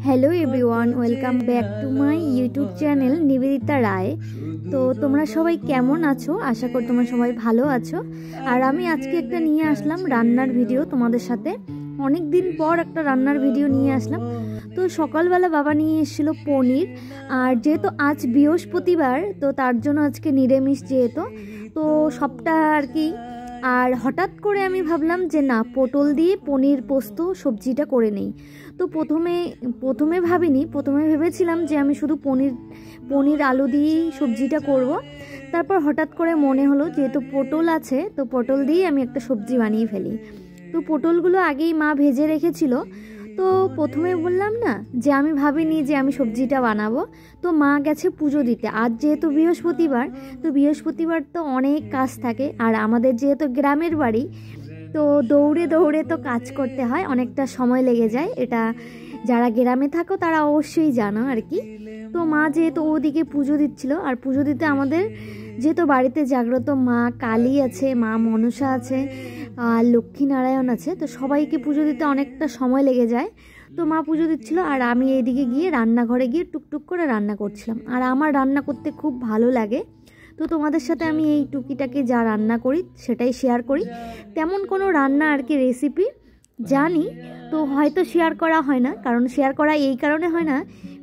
Hello everyone, welcome back to my YouTube channel Nivedita Roy. তো তোমরা সবাই কেমন আছো? আশা করি তোমরা সবাই ভালো আছো। আর আমি আজকে একটা নিয়ে আসলাম রান্নার ভিডিও তোমাদের সাথে। অনেক দিন পর একটা রান্নার ভিডিও নিয়ে আসলাম। তো সকালবেলা বাবা নিয়ে এসেছিলো পনির, আর যেহেতু আজ বৃহস্পতিবার তো তার জন্য আজকে নিরামিষ যেহেতু, তো সবটা আর কি। আর হঠাৎ করে আমি ভাবলাম যে না, পটল দিয়ে পনির পোস্ত সবজিটা করে নেই। তো প্রথমে ভাবিনি, প্রথমে ভেবেছিলাম যে আমি শুধু পনির আলু দিয়েই সবজিটা করব। তারপর হঠাৎ করে মনে হলো যেহেতু পটল আছে তো পটল দিয়েই আমি একটা সবজি বানিয়ে ফেলি। তো পটলগুলো আগেই মা ভেজে রেখেছিল। তো প্রথমে বললাম না যে আমি ভাবিনি যে আমি সবজিটা বানাবো। তো মা গেছে পুজো দিতে। আজ যেহেতু বৃহস্পতিবার, তো বৃহস্পতিবার তো অনেক কাজ থাকে, আর আমাদের যেহেতু গ্রামের বাড়ি তো দৌড়ে দৌড়ে তো কাজ করতে হয়, অনেকটা সময় লেগে যায়। এটা যারা গ্রামে থাকো তারা অবশ্যই জানো আর কি। তো মা যেহেতু ওদিকে পুজো দিচ্ছিল, আর পুজো দিতে আমাদের যেহেতু বাড়িতে জাগ্রত মা কালী আছে, মা মনসা আছে, আর লক্ষ্মীনারায়ণ আছে, তো সবাইকে পুজো দিতে অনেকটা সময় লেগে যায়। তো মা পুজো দিচ্ছিল, আর আমি এইদিকে গিয়ে রান্নাঘরে গিয়ে টুকটুক করে রান্না করছিলাম। আর আমার রান্না করতে খুব ভালো লাগে, তো তোমাদের সাথে আমি এই টুকিটাকে যা রান্না করি সেটাই শেয়ার করি। তেমন কোনো রান্না আর কি রেসিপি জানি তো হয়তো শেয়ার করা হয় না, কারণ শেয়ার করা এই কারণে হয় না,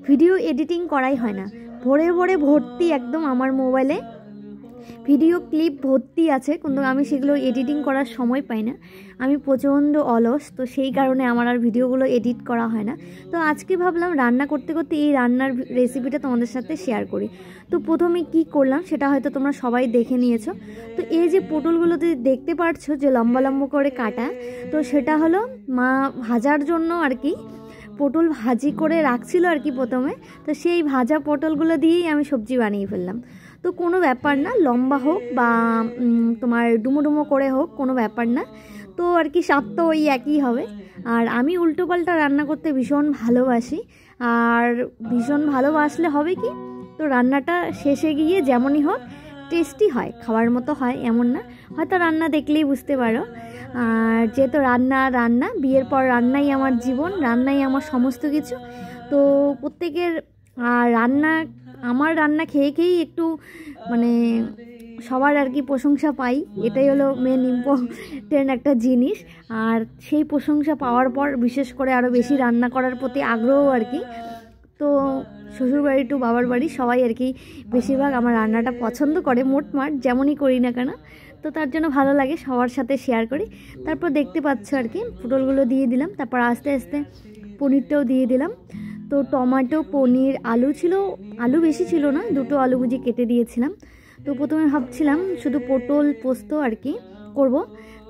ভিডিও এডিটিং করাই হয় না। ভরে ভরে ভর্তি একদম আমার মোবাইলে ভিডিও ক্লিপ ভর্তি আছে, কিন্তু আমি সেগুলো এডিটিং করার সময় পাই না। আমি প্রচণ্ড অলস, তো সেই কারণে আমার আর ভিডিওগুলো এডিট করা হয় না। তো আজকে ভাবলাম রান্না করতে করতে এই রান্নার রেসিপিটা তোমাদের সাথে শেয়ার করি। তো প্রথমে কি করলাম সেটা হয়তো তোমরা সবাই দেখে নিয়েছো। তো এই যে পটলগুলো দেখতে পাচ্ছ যে লম্বা লম্বা করে কাটা, তো সেটা হলো মা ভাজার জন্য আর কি পটল ভাজি করে রাখছিল আর কি প্রথমে। তো সেই ভাজা পটলগুলো দিয়েই আমি সবজি বানিয়ে ফেললাম। তো কোনো ব্যাপার না, লম্বা হোক বা তোমার ডুমো ডুমো করে হোক, কোনো ব্যাপার না। তো আর কি স্বাদ তো ওই একই হবে। আর আমি উল্টোপাল্টা রান্না করতে ভীষণ ভালোবাসি, আর ভীষণ ভালোবাসলে হবে কি, তো রান্নাটা শেষে গিয়ে যেমনই হোক টেস্টি হয়, খাওয়ার মতো হয় এমন না। হয়তো রান্না দেখলেই বুঝতে পারো। আর যেহেতু রান্না বিয়ের পর রান্নাই আমার জীবন, রান্নাই আমার সমস্ত কিছু। তো প্রত্যেকের আমার রান্না খেয়ে খেয়েই একটু মানে সবার আর কি প্রশংসা পাই, এটাই হলো মেন ইম্পর্টেন্ট একটা জিনিস। আর সেই প্রশংসা পাওয়ার পর বিশেষ করে আরও বেশি রান্না করার প্রতি আগ্রহ আর কি। তো শ্বশুরবাড়ি টু বাবার বাড়ি সবাই আর কি বেশিরভাগ আমার রান্নাটা পছন্দ করে, মোটমাট যেমনই করি না কেন। তো তার জন্য ভালো লাগে, সবার সাথে শেয়ার করি। তারপর দেখতে পাচ্ছ আর কি পটলগুলো দিয়ে দিলাম, তারপর আস্তে আস্তে পনিরটাও দিয়ে দিলাম। তো টমেটো, পনির, আলু ছিল, আলু বেশি ছিল না, দুটো আলু বুঝি কেটে দিয়েছিলাম। তো প্রথমে ভাবছিলাম শুধু পটল পোস্ত আর কি করব,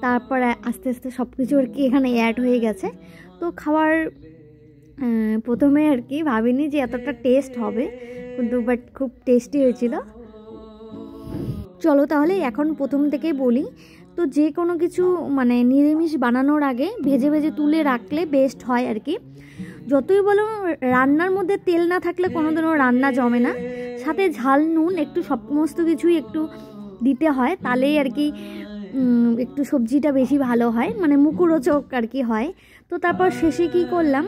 তারপর আস্তে আস্তে সব কিছু আর কি এখানে অ্যাড হয়ে গেছে। তো খাওয়ার প্রথমে আর কি ভাবিনি যে এতটা টেস্ট হবে, কিন্তু বাট খুব টেস্টি হয়েছিল। চলো তাহলে এখন প্রথম থেকে বলি। তো যে কোনো কিছু মানে নিরামিষ বানানোর আগে ভেজে ভেজে তুলে রাখলে বেস্ট হয় আর কি। যতই বলো রান্নার মধ্যে তেল না থাকলে কোনোদিনও রান্না জমে না। সাথে ঝাল নুন একটু সমস্ত কিছুই একটু দিতে হয়, তাহলেই আর কি একটু সবজিটা বেশি ভালো হয়, মানে মুখরোচক আর কি হয়। তো তারপর শেষে কি করলাম,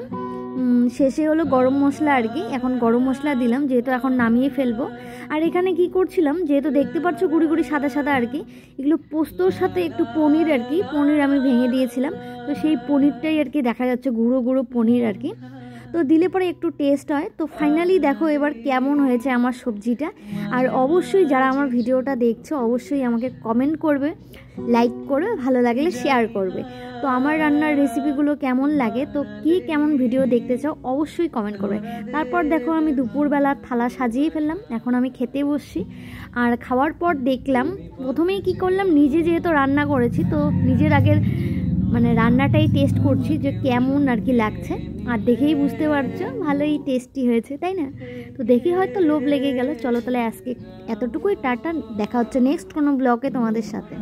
শেষে হলো গরম মশলা আর কি। এখন গরম মশলা দিলাম যেহেতু এখন নামিয়ে ফেলবো। আর এখানে কি করছিলাম, যেহেতু দেখতে পাচ্ছ গুঁড়ি গুঁড়ি সাদা সাদা আর কি, এগুলো পোস্তর সাথে একটু পনির আর কি, পনির আমি ভেঙে দিয়েছিলাম। তো সেই পনিরটাই আর কি দেখা যাচ্ছে গুঁড়ো গুঁড়ো পনির আর কি, তো দিলে পরে একটু টেস্ট হয়। তো ফাইনালি দেখো এবার কেমন হয়েছে আমার সবজিটা। আর অবশ্যই যারা আমার ভিডিওটা দেখছো অবশ্যই আমাকে কমেন্ট করবে, লাইক করবে, ভালো লাগলে শেয়ার করবে। তো আমার রান্নার রেসিপিগুলো কেমন লাগে, তো কি কেমন ভিডিও দেখতে চাও অবশ্যই কমেন্ট করবে। তারপর দেখো আমি দুপুরবেলা থালা সাজিয়ে ফেললাম, এখন আমি খেতে বসছি। আর খাওয়ার পর দেখলাম প্রথমেই কি করলাম, নিজে যেহেতু রান্না করেছি তো নিজের আগের মানে রান্নাটাই টেস্ট করছি যে কেমন আর কি লাগছে। আর দেখেই বুঝতে পারছো ভালোই টেস্টি হয়েছে, তাই না? তো দেখে হয়তো লোভ লেগে গেল। চলো তাহলে আজকে এতটুকুই, টাটা, দেখা হচ্ছে নেক্সট কোনো ব্লগে তোমাদের সাথে।